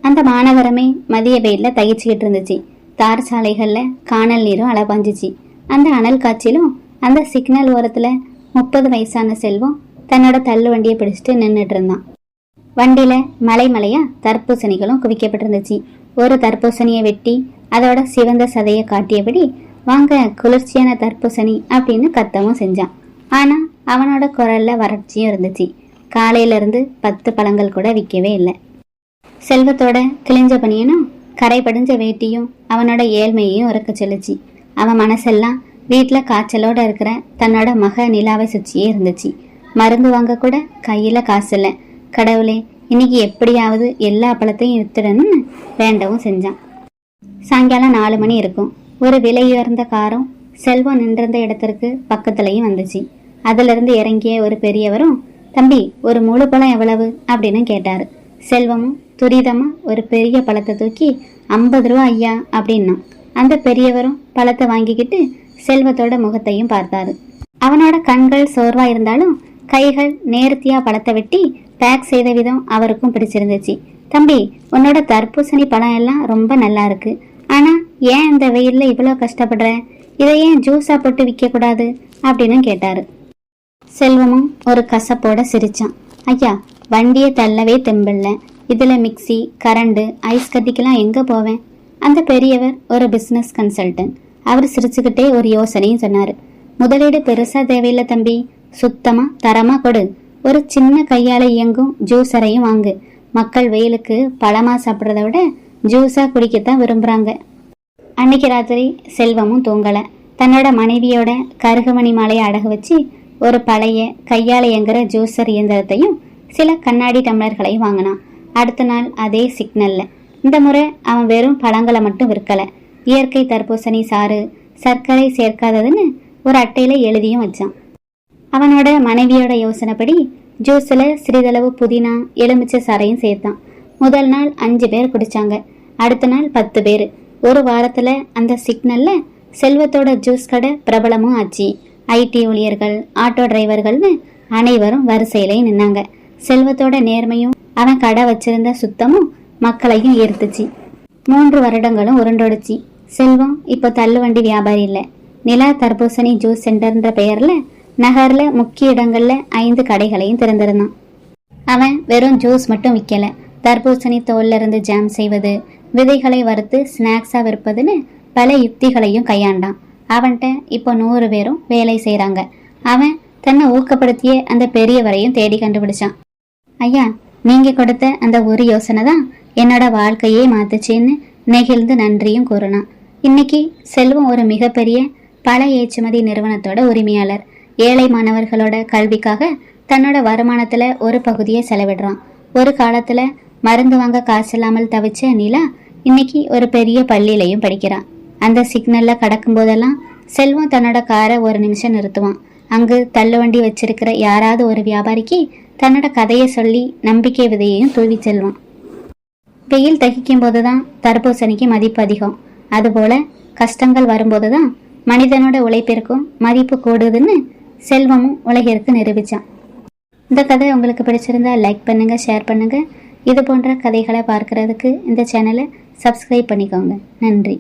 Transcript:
அந்த மாநகரமே மதிய வெயில்ல தகிச்சுக்கிட்டு இருந்துச்சு. தார் சாலைகள்ல காணல் நீரும் அலபாஞ்சிச்சு. அந்த அனல் காய்ச்சிலும் அந்த சிக்னல் ஓரத்துல 30 வயசான செல்வம் தன்னோட தள்ளு வண்டியை பிடிச்சிட்டு நின்றுட்டு இருந்தான். வண்டியில மலையா தர்பூசணிகளும் குவிக்கப்பட்டிருந்துச்சு. ஒரு தர்பூசணியை வெட்டி அதோட சிவந்த சதையை காட்டியபடி, வாங்க குளிர்ச்சியான தர்பூசணி அப்படின்னு கத்தவும் செஞ்சான். ஆனா அவனோட குரல்ல வறட்சியும் இருந்துச்சு. காலையில இருந்து 10 பழங்கள் கூட விற்கவே இல்லை. செல்வத்தோட கிழிஞ்ச பனியனும் கரை படிஞ்ச வேட்டியும் அவனோட ஏழ்மையையும் உறக்க சொல்லுச்சு. அவன் மனசெல்லாம் வீட்டுல காய்ச்சலோட இருக்கிற தன்னோட மக நிலாவை சுற்றியே இருந்துச்சு. மருந்து வாங்க கூட கையில காசு இல்லை. கடவுளே, இன்னைக்கு எப்படியாவது எல்லா பழத்தையும் வித்துடணும்னு வேண்டவும் செஞ்சான். சாயங்காலம் 4 மணி இருக்கும். ஒரு விலையுயர்ந்த காரும் செல்வம் நின்றிருந்த இடத்திற்கு பக்கத்துலயும் வந்துச்சு. அதுல இருந்து இறங்கிய ஒரு பெரியவரும், தம்பி ஒரு முழு பழம் எவ்வளவு அப்படின்னு கேட்டாரு. செல்வமும் துரிதமா ஒரு பெரிய பழத்தை தூக்கி 50 ரூபா ஐயா அப்படின்னா. அந்த பெரியவரும் பழத்தை வாங்கிக்கிட்டு செல்வத்தோட முகத்தையும் பார்த்தாரு. அவனோட கண்கள் சோர்வா இருந்தாலும் கைகள் நேர்த்தியா பழத்தை வெட்டி பேக் செய்த விதம் அவருக்கும் பிடிச்சிருந்துச்சு. தம்பி, உன்னோட தர்பூசணி பழம் எல்லாம் ரொம்ப நல்லா இருக்கு. ஆனா ஏன் இந்த வெயில்ல இவ்வளவு கஷ்டப்படுற? இதை ஏன் ஜூஸா போட்டு விற்க கூடாது அப்படின்னு கேட்டாரு. செல்வமும் ஒரு கசப்போட சிரிச்சான். ஐயா, வண்டியை தள்ளவே தெம்பில்ல. இதுல மிக்சி, கரண்டு, ஐஸ் கட்டிக்கெல்லாம் எங்க போவேன்? அந்த பெரியவர் ஒரு பிசினஸ் கன்சல்டன்ட். அவர் சிரிச்சுக்கிட்டே ஒரு யோசனையும் சொன்னாரு. முதலீடு பெருசா தேவையில்லை தம்பி, சுத்தமா தரமா கொடு. ஒரு சின்ன கையால இயங்கும் ஜூஸரையும் வாங்கு. மக்கள் வெயிலுக்கு பழமா சாப்பிட்றத விட ஜூஸா குடிக்கத்தான் விரும்புறாங்க. அன்னைக்கு ராத்திரி செல்வமும் தூங்கல. தன்னோட மனைவியோட கருகமணி மாலையை அடகு வச்சு ஒரு பழைய கையால இயங்குற ஜூஸர் இயந்திரத்தையும் சில கண்ணாடி டம்ளர்களையும் வாங்கினான். அடுத்த நாள் அதே சிக்னல்ல. இந்த முறை அவன் வெறும் பழங்களை மட்டும் விற்கல. இயற்கை தர்பூசணி சாறு, சர்க்கரை சேர்க்காததுன்னு ஒரு அட்டையில எழுதியும் வச்சான். அவனோட மனைவியோட யோசனைப்படி ஜூஸ்ல சிறிதளவு புதினா, எலுமிச்சை சாறையும் சேர்த்தான். முதல் நாள் 5 பேர் குடிச்சாங்க. அடுத்த நாள் 10 பேர். ஒரு வாரத்துல அந்த சிக்னல்ல செல்வத்தோட ஜூஸ் கடை பிரபலமும் ஆச்சு. ஐடி ஊழியர்கள், ஆட்டோ டிரைவர்கள்னு அனைவரும் வரிசையிலையும் நின்னாங்க. செல்வத்தோட நேர்மையும் அவன் கடை வச்சிருந்த சுத்தமும் மக்களையும் ஈர்த்துச்சு. 3 வருடங்களும் உருண்டோடுச்சு. செல்வம் இப்போ தள்ளுவண்டி வியாபாரி இல்லை. நிலா தர்பூசணி ஜூஸ் சென்டர்ன்ற பெயர்ல நகர்ல முக்கிய இடங்கள்ல 5 கடைகளையும் திறந்திருந்தான். அவன் வெறும் ஜூஸ் மட்டும் விற்கல. தர்பூசணி தோல்ல இருந்து ஜாம் செய்வது, விதைகளை வறுத்து ஸ்நாக்ஸா விற்பதுன்னு பல யுக்திகளையும் கையாண்டான். அவன்கிட்ட இப்போ 100 பேரும் வேலை செய்யறாங்க. அவன் தன்னை ஊக்கப்படுத்திய அந்த பெரியவரையும் தேடி கண்டுபிடிச்சான். ஐயா, நீங்க கொடுத்த அந்த ஒரு யோசனை தான் என்னோட வாழ்க்கையே மாத்துச்சின்னு நெகிழ்ந்து நன்றியும் கூறினான். இன்னைக்கு செல்வம் ஒரு மிகப்பெரிய பல ஏற்றுமதி நிறுவனத்தோட உரிமையாளர். ஏழை மாணவர்களோட கல்விக்காக தன்னோட வருமானத்துல ஒரு பகுதியை செலவிடுறான். ஒரு காலத்துல மருந்து வாங்க காசு இல்லாமல் தவிச்ச நிலா இன்னைக்கு ஒரு பெரிய பள்ளியிலையும் படிக்கிறான். அந்த சிக்னல்ல கடக்கும் போதெல்லாம் செல்வம் தன்னோட காரை ஒரு நிமிஷம் நிறுத்துவான். அங்கு தள்ளுவண்டி வச்சிருக்கிற யாராவது ஒரு வியாபாரிக்கு தன்னோட கதையை சொல்லி நம்பிக்கை விதையையும் தூவி செல்வான். வெயில் தகிக்கும் போதுதான் தர்பூசணிக்கு மதிப்பு அதிகம். அதுபோல கஷ்டங்கள் வரும்போதுதான் மனிதனோட உழைப்பிற்கும் மதிப்பு கூடுதுன்னு செல்வமும் உலகிற்கு நிரூபிச்சான். இந்த கதை உங்களுக்கு பிடிச்சிருந்தா லைக் பண்ணுங்க, ஷேர் பண்ணுங்க. இது போன்ற கதைகளை பார்க்கறதுக்கு இந்த சேனலை சப்ஸ்கிரைப் பண்ணிக்கோங்க. நன்றி.